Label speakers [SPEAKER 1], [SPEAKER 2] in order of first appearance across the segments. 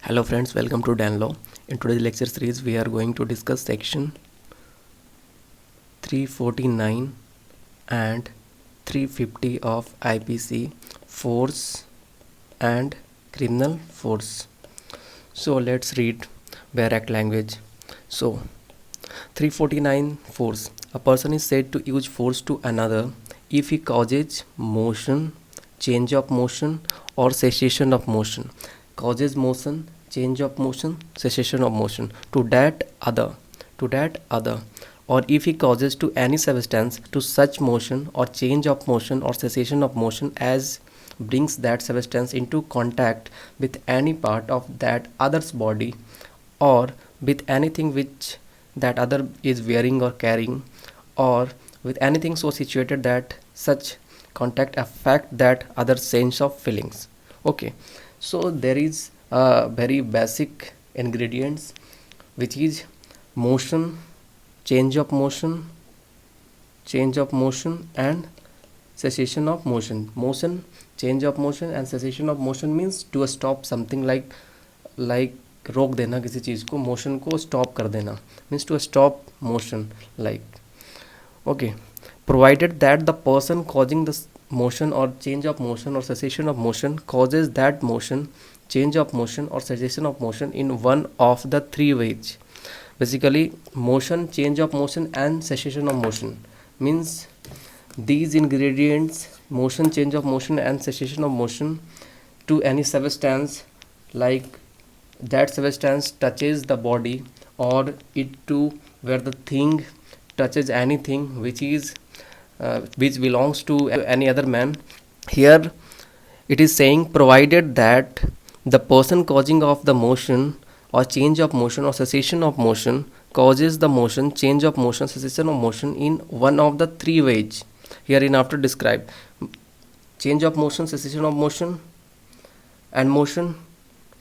[SPEAKER 1] Hello friends, welcome to Danlaw. In today's lecture series, we are going to discuss section 349 and 350 of IPC, force and criminal force. So let's read Barak language. So 349 force. A person is said to use force to another if he causes motion, change of motion or cessation of motion. Causes motion, change of motion, cessation of motion to that other, or if he causes to any substance to such motion or change of motion or cessation of motion as brings that substance into contact with any part of that other's body or with anything which that other is wearing or carrying, or with anything so situated that such contact affect that other sense of feelings. Okay, so there is a very basic ingredients which is motion, change of motion, and cessation of motion, change of motion and cessation of motion means to stop something, like रोक देना किसी चीज़ को, motion को stop कर देना means to stop motion, like okay, provided that the person causing the motion or change of motion or cessation of motion causes that motion, change of motion or cessation of motion in one of the three ways. Basically motion, change of motion and cessation of motion means these ingredients, motion, change of motion and cessation of motion to any substance, like that substance touches the body or it too where the thing touches anything which belongs to any other man. Here it is saying provided that the person causing of the motion or change of motion or cessation of motion causes the motion, change of motion, cessation of motion in one of the three ways herein after describe: change of motion, cessation of motion and motion.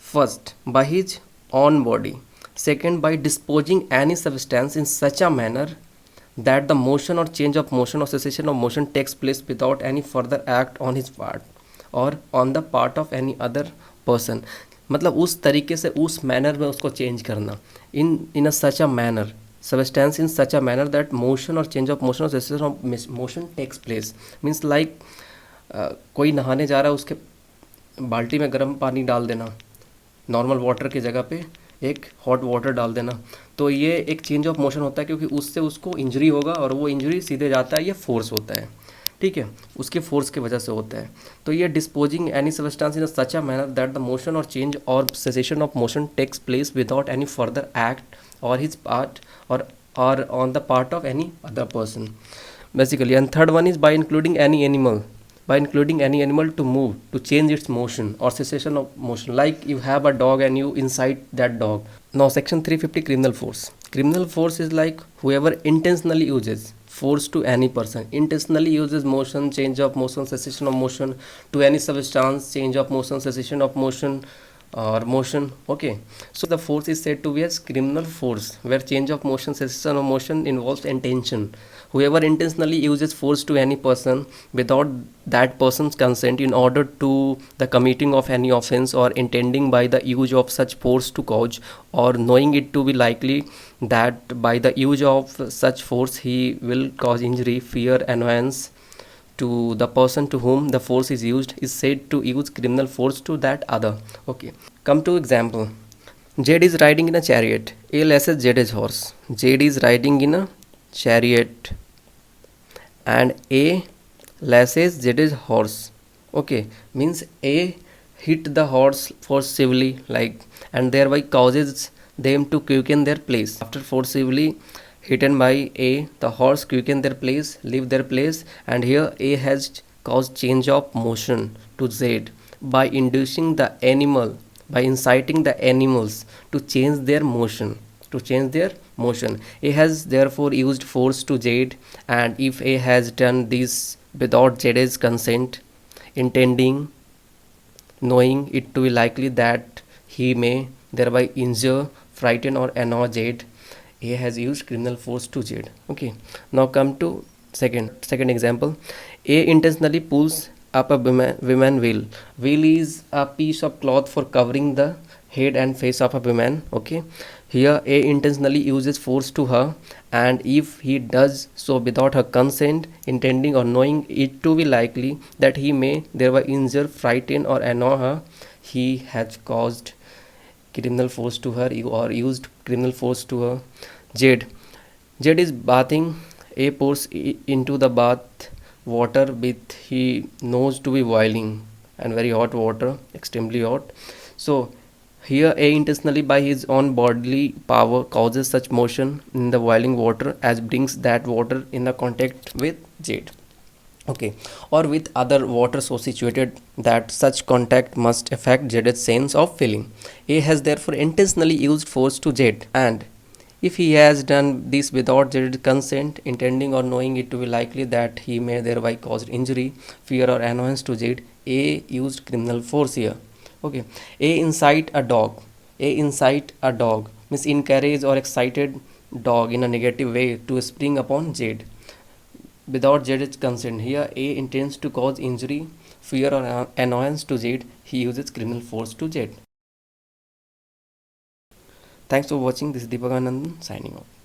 [SPEAKER 1] First, by his own body. Second, by disposing any substance in such a manner that the motion or change of motion or cessation of motion takes place without any further act on his part or on the part of any other person. मतलब उस तरीके से, उस manner में उसको change करना, in a such a manner, substance in such a manner that motion or change of motion or cessation of motion takes place. Means like कोई नहाने जा रहा है, उसके बाल्टी में गर्म पानी डाल देना, नॉर्मल वाटर की जगह पे एक हॉट वाटर डाल देना, तो ये एक चेंज ऑफ मोशन होता है क्योंकि उससे उसको इंजरी होगा और वो इंजरी सीधे जाता है, ये फोर्स होता है, ठीक है, उसके फोर्स की वजह से होता है. तो ये disposing any substance in such a manner that the motion or change or cessation of motion takes place without any further act or his part or on the part of any other person basically. And third one is by including any animal to move, to change its motion or cessation of motion, like you have a dog and you incite that dog. Now section 350, criminal force is like whoever intentionally uses force to any person, intentionally uses motion, change of motion, cessation of motion to any substance, change of motion, cessation of motion or motion. Okay, so the force is said to be as criminal force where change of motion, cessation of motion involves intention. Whoever intentionally uses force to any person without that person's consent in order to the committing of any offense or intending by the use of such force to cause or knowing it to be likely that by the use of such force he will cause injury, fear, annoyance to the person to whom the force is used is said to use criminal force to that other. Okay, come to example. Z is riding in a chariot. A lashes Z's horse. Z is riding in a chariot and A lashes Z's horse. Okay, means A hit the horse forcibly, like, and thereby causes them to quicken their place. After forcibly hidden by A, the horse quicken their place, leave their place, and here A has caused change of motion to Z by inducing the animal, by inciting the animals to change their motion, A has therefore used force to Z, and if A has done this without Z's consent, intending, knowing it to be likely that he may thereby injure, frighten or annoy Z, A has used criminal force to Z. Okay, now come to second example. A intentionally pulls up a woman veil. Veil is a piece of cloth for covering the head and face of a woman. Okay, here A intentionally uses force to her, and if he does so without her consent, intending or knowing it to be likely that he may thereby injure, frighten, or annoy her, he has caused criminal force to her or used criminal force to her. Jade. Jade is bathing. A pours into the bath water with he knows to be boiling and very hot water, extremely hot. So here A intentionally by his own bodily power causes such motion in the boiling water as brings that water in the contact with Jade. Okay, or with other water so situated that such contact must affect Jade's sense of feeling. A has therefore intentionally used force to Jade, and if he has done this without Jade's consent, intending or knowing it to be likely that he may thereby cause injury, fear, or annoyance to Jade, A used criminal force here. Okay, A incite a dog. A incite a dog means encourage or excited dog in a negative way to spring upon Jade without Jade's consent. Here, A intends to cause injury, fear, or annoyance to Jade. He uses criminal force to Jade. Thanks for watching. This is Deepak Anand signing off.